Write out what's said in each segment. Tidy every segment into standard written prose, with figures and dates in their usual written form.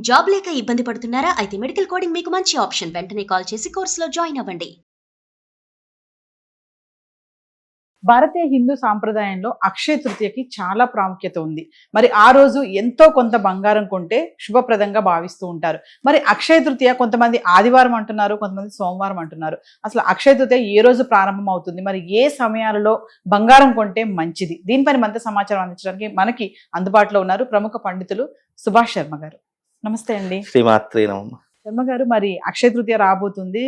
Job లేక ఇబ్బంది పడుతున్నారా? అయితే మెడికల్ కోడింగ్ మీకు మంచి ఆప్షన్. వెంటనే కాల్ చేసి కోర్సులో జాయిన్ అవ్వండి. భారతీయ హిందూ సాంప్రదాయంలో అక్షయ తృతీయకి చాలా ప్రాముఖ్యత ఉంది. మరి ఆ రోజు ఎంతో కొంత బంగారం కొంటే శుభప్రదంగా భావిస్తూ ఉంటారు. మరి అక్షయ తృతీయ కొంతమంది ఆదివారం అంటున్నారు, కొంతమంది సోమవారం అంటున్నారు. అసలు అక్షయ తృతీయ ఏ రోజు ప్రారంభం అవుతుంది, మరి ఏ సమయాలలో బంగారం కొంటే మంచిది? దీనిపైన మరింత సమాచారం అందించడానికి మనకి అందుబాటులో ఉన్నారు ప్రముఖ పండితులు సుభాష్ శర్మ గారు. నమస్తే అండి. శ్రీమాత్రే నమః. శర్మ గారు, మరి అక్షయ తృతీయ రాబోతుంది.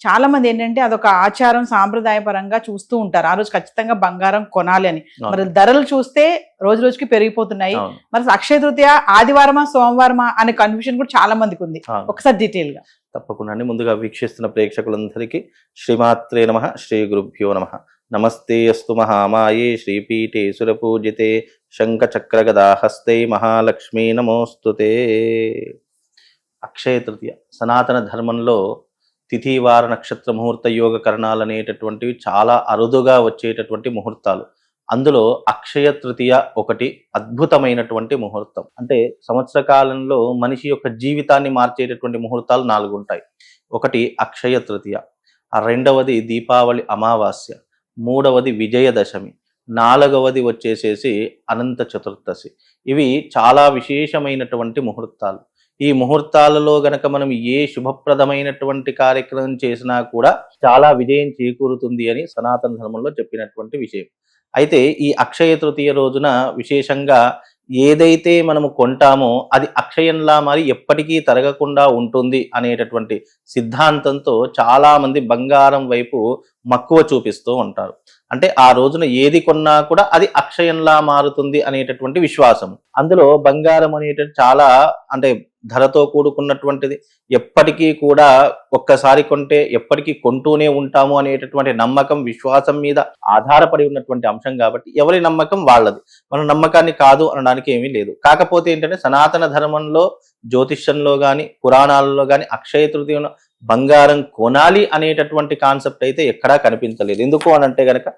చాలా మంది ఏంటంటే అదొక ఆచారం, సాంప్రదాయపరంగా చూస్తూ ఉంటారు. ఆ రోజు ఖచ్చితంగా బంగారం కొనాలి అని. మరి ధరలు చూస్తే రోజు రోజుకి పెరిగిపోతున్నాయి. మరి అక్షయ తృతీయ ఆదివారమా సోమవారమా అనే కన్ఫ్యూజన్ కూడా చాలా మందికి ఉంది. ఒకసారి డీటెయిల్ గా. తప్పకుండా అండి. ముందుగా వీక్షిస్తున్న ప్రేక్షకులందరికీ శ్రీమాత్రే నమః, శ్రీ గురుభ్యో నమః. నమస్తే అస్తు మహామాయే శ్రీపీఠే సురపూజితే శంఖచక్రగదాహస్తే మహాలక్ష్మీ నమోస్తుతే. అక్షయ తృతీయ సనాతన ధర్మంలో తిథివార నక్షత్ర ముహూర్త యోగ కరణాలు అనేటటువంటివి చాలా అరుదుగా వచ్చేటటువంటి ముహూర్తాలు. అందులో అక్షయ తృతీయ ఒకటి అద్భుతమైనటువంటి ముహూర్తం. అంటే సంవత్సర కాలంలో మనిషి యొక్క జీవితాన్ని మార్చేటటువంటి ముహూర్తాలు 4 ఉంటాయి. ఒకటి అక్షయ తృతీయ, రెండవది దీపావళి అమావాస్య, మూడవది విజయదశమి, నాలుగవది వచ్చేసేసి అనంత చతుర్దశి. ఇవి చాలా విశేషమైనటువంటి ముహూర్తాలు. ఈ ముహూర్తాలలో గనక మనం ఏ శుభప్రదమైనటువంటి కార్యక్రమం చేసినా కూడా చాలా విజయం చేకూరుతుంది అని సనాతన ధర్మంలో చెప్పినటువంటి విషయం. అయితే ఈ అక్షయ తృతీయ రోజున విశేషంగా ఏదైతే మనము కొంటామో అది అక్షయంలా మరి ఎప్పటికీ తరగకుండా ఉంటుంది అనేటటువంటి సిద్ధాంతంతో చాలా మంది బంగారం వైపు మక్కువ చూపిస్తూ ఉంటారు. అంటే ఆ రోజున ఏది కొన్నా కూడా అది అక్షయంలా మారుతుంది అనేటటువంటి విశ్వాసం. అందులో బంగారం అనేటటువంటి చాలా అంటే ధరతో కూడుకున్నటువంటిది. ఎప్పటికీ కూడా ఒక్కసారి కొంటే ఎప్పటికీ కొంటూనే ఉంటాము అనేటటువంటి నమ్మకం, విశ్వాసం మీద ఆధారపడి ఉన్నటువంటి అంశం కాబట్టి ఎవరి నమ్మకం వాళ్ళది. మన నమ్మకాన్ని కాదు అనడానికి ఏమీ లేదు. కాకపోతే ఏంటంటే సనాతన ధర్మంలో, జ్యోతిష్యంలో కానీ పురాణాలలో కానీ అక్షయ తృతీయ బంగారం కొనాలి అనేటటువంటి కాన్సెప్ట్ అయితే ఎక్కడా కనిపించలేదు. ఎందుకు అని అంటే గనక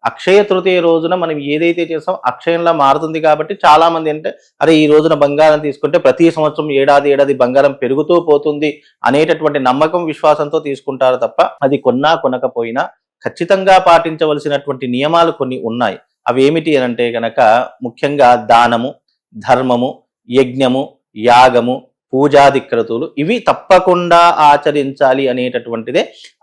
అక్షయ తృతీయ రోజున మనం ఏదైతే చేస్తాం అక్షయంలా మారుతుంది కాబట్టి చాలా మంది అంటే అరే ఈ రోజున బంగారం తీసుకుంటే ప్రతి సంవత్సరం ఏడాది బంగారం పెరుగుతూ పోతుంది అనేటటువంటి నమ్మకం, విశ్వాసంతో తీసుకుంటారు తప్ప అది కొన్నా కొనకపోయినా ఖచ్చితంగా పాటించవలసినటువంటి నియమాలు కొన్ని ఉన్నాయి. అవి ఏమిటి అని అంటే గనక ముఖ్యంగా దానము, ధర్మము, యజ్ఞము, యాగము, పూజాది క్రతువులు ఇవి తప్పకుండా ఆచరించాలి అనేటటువంటిదే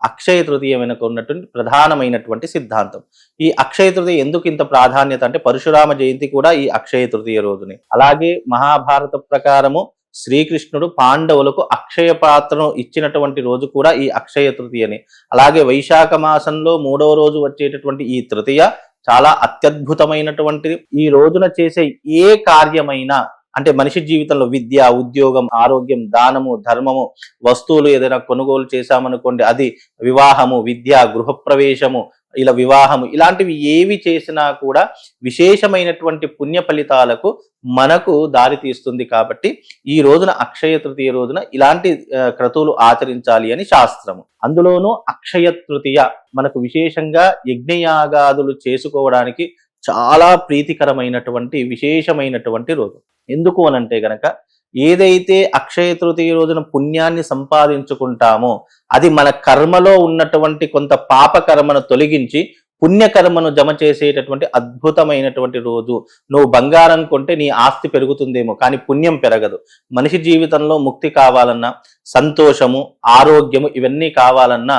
అక్షయ తృతీయ వెనుక ఉన్నటువంటి ప్రధానమైనటువంటి సిద్ధాంతం. ఈ అక్షయ తృతీయ ఎందుకు ఇంత ప్రాధాన్యత అంటే పరశురామ జయంతి కూడా ఈ అక్షయ తృతీయ రోజునే. అలాగే మహాభారత ప్రకారము శ్రీకృష్ణుడు పాండవులకు అక్షయ పాత్రను ఇచ్చినటువంటి రోజు కూడా ఈ అక్షయ తృతీయని. అలాగే వైశాఖ మాసంలో 3వ రోజు వచ్చేటటువంటి ఈ తృతీయ చాలా అత్యద్భుతమైనటువంటిది. ఈ రోజున చేసే ఏ కార్యమైనా అంటే మనిషి జీవితంలో విద్య, ఉద్యోగం, ఆరోగ్యం, దానము, ధర్మము, వస్తువులు ఏదైనా కొనుగోలు చేశామనుకోండి అది వివాహము, విద్య, గృహప్రవేశము, ఇలా వివాహము ఇలాంటివి ఏవి చేసినా కూడా విశేషమైనటువంటి పుణ్య ఫలితాలకు మనకు దారి తీస్తుంది. కాబట్టి ఈ రోజున అక్షయ తృతీయ రోజున ఇలాంటి క్రతువులు ఆచరించాలి అని శాస్త్రము. అందులోనూ అక్షయ తృతీయ మనకు విశేషంగా యజ్ఞయాగాదులు చేసుకోవడానికి చాలా ప్రీతికరమైనటువంటి విశేషమైనటువంటి రోజు. ఎందుకు అనంటే గనక ఏదైతే అక్షయ తృతీయ రోజున పుణ్యాన్ని సంపాదించుకుంటామో అది మన కర్మలో ఉన్నటువంటి కొంత పాప కర్మను తొలగించి పుణ్యకర్మను జమ చేసేటటువంటి అద్భుతమైనటువంటి రోజు. నువ్వు బంగారం కొంటే నీ ఆస్తి పెరుగుతుందేమో కానీ పుణ్యం పెరగదు. మనిషి జీవితంలో ముక్తి కావాలన్నా, సంతోషము, ఆరోగ్యము ఇవన్నీ కావాలన్నా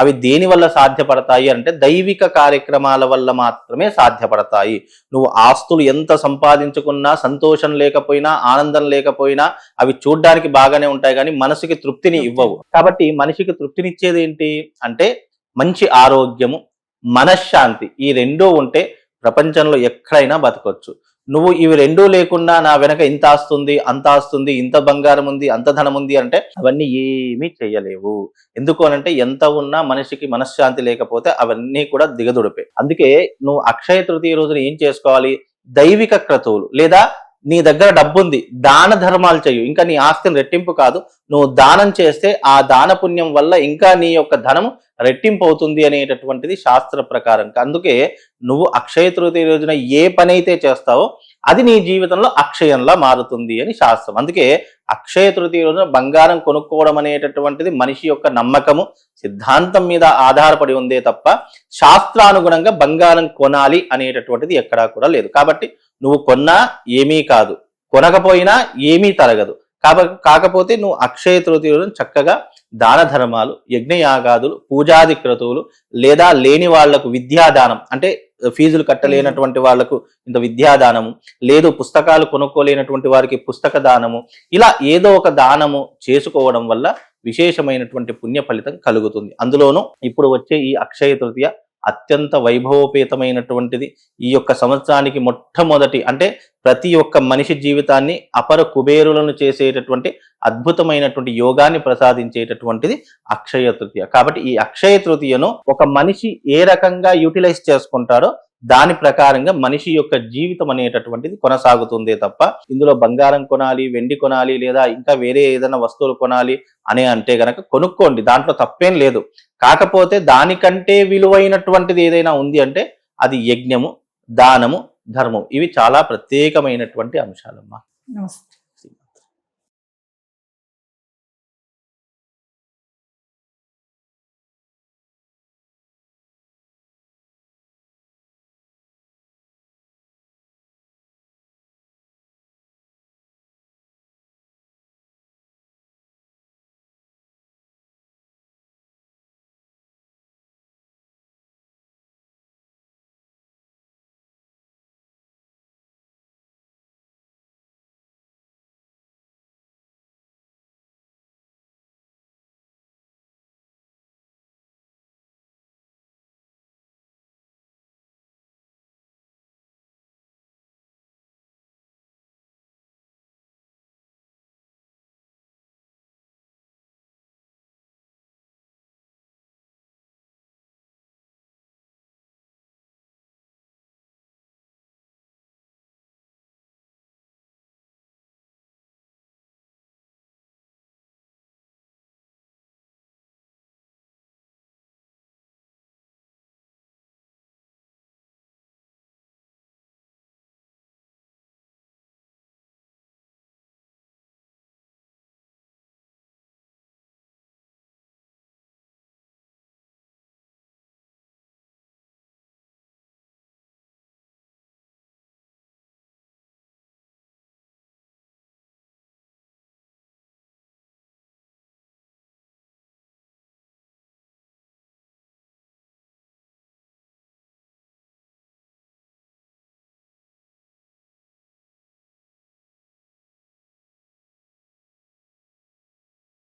అవి దేని వల్ల సాధ్యపడతాయి అంటే దైవిక కార్యక్రమాల వల్ల మాత్రమే సాధ్యపడతాయి. నువ్వు ఆస్తులు ఎంత సంపాదించుకున్నా సంతోషం లేకపోయినా, ఆనందం లేకపోయినా అవి చూడ్డానికి బాగానే ఉంటాయి కానీ మనసుకి తృప్తిని ఇవ్వవు. కాబట్టి మనిషికి తృప్తినిచ్చేది ఏంటి అంటే మంచి ఆరోగ్యము, మనశ్శాంతి. ఈ రెండూ ఉంటే ప్రపంచంలో ఎక్కడైనా బతకొచ్చు. నువ్వు ఇవి రెండూ లేకుండా నా వెనక ఇంత ఆస్తుంది, అంత ఆస్తుంది, ఇంత బంగారం ఉంది, అంత ధనం ఉంది అంటే అవన్నీ ఏమీ చేయలేవు. ఎందుకు అనంటే ఎంత ఉన్నా మనిషికి మనశ్శాంతి లేకపోతే అవన్నీ కూడా దిగదుడిపే. అందుకే నువ్వు అక్షయ తృతీయ రోజున ఏం చేసుకోవాలి? దైవిక క్రతువులు లేదా నీ దగ్గర డబ్బుంది, దాన ధర్మాలు చేయు. ఇంకా నీ ఆస్తిని రెట్టింపు కాదు, నువ్వు దానం చేస్తే ఆ దాన పుణ్యం వల్ల ఇంకా నీ యొక్క ధనము రెట్టింపు అవుతుంది అనేటటువంటిది శాస్త్ర ప్రకారం. అందుకే నువ్వు అక్షయ తృతీయ రోజున ఏ పని అయితే చేస్తావో అది నీ జీవితంలో అక్షయంలా మారుతుంది అని శాస్త్రం. అందుకే అక్షయ తృతీయ రోజున బంగారం కొనుక్కోవడం అనేటటువంటిది మనిషి యొక్క నమ్మకము, సిద్ధాంతం మీద ఆధారపడి ఉందే తప్ప శాస్త్రానుగుణంగా బంగారం కొనాలి అనేటటువంటిది ఎక్కడా కూడా లేదు. కాబట్టి నువ్వు కొన్నా ఏమీ కాదు, కొనకపోయినా ఏమీ తరగదు. కాకపోతే నువ్వు అక్షయ తృతీయ రోజున చక్కగా దాన ధర్మాలు, యజ్ఞయాగాదులు, పూజాది క్రతువులు, లేదా లేని వాళ్లకు విద్యాదానం, అంటే ఫీజులు కట్టలేనటువంటి వాళ్లకు ఇంత విద్యాదానము, లేదు పుస్తకాలు కొనుక్కోలేనటువంటి వారికి పుస్తక దానము, ఇలా ఏదో ఒక దానము చేసుకోవడం వల్ల విశేషమైనటువంటి పుణ్య ఫలితం కలుగుతుంది. అందులోనూ ఇప్పుడు వచ్చే ఈ అక్షయ తృతీయ అత్యంత వైభవోపేతమైనటువంటిది. ఈ యొక్క సంవత్సరానికి మొట్టమొదటి, అంటే ప్రతి ఒక్క మనిషి జీవితాన్ని అపర కుబేరులను చేసేటటువంటి అద్భుతమైనటువంటి యోగాన్ని ప్రసాదించేటటువంటిది అక్షయ తృతీయ. కాబట్టి ఈ అక్షయ తృతీయను ఒక మనిషి ఏ రకంగా యూటిలైజ్ చేసుకుంటాడో దాని ప్రకారంగా మనిషి యొక్క జీవితం అనేటటువంటిది కొనసాగుతుందే తప్ప ఇందులో బంగారం కొనాలి, వెండి కొనాలి, లేదా ఇంకా వేరే ఏదైనా వస్తువులు కొనాలి అని అంటే గనక కొనుక్కోండి, దాంట్లో తప్పేం లేదు. కాకపోతే దానికంటే విలువైనటువంటిది ఏదైనా ఉంది అంటే అది యజ్ఞము, దానము, ధర్మం. ఇవి చాలా ప్రత్యేకమైనటువంటి అంశాలమ్మా. నమస్తే.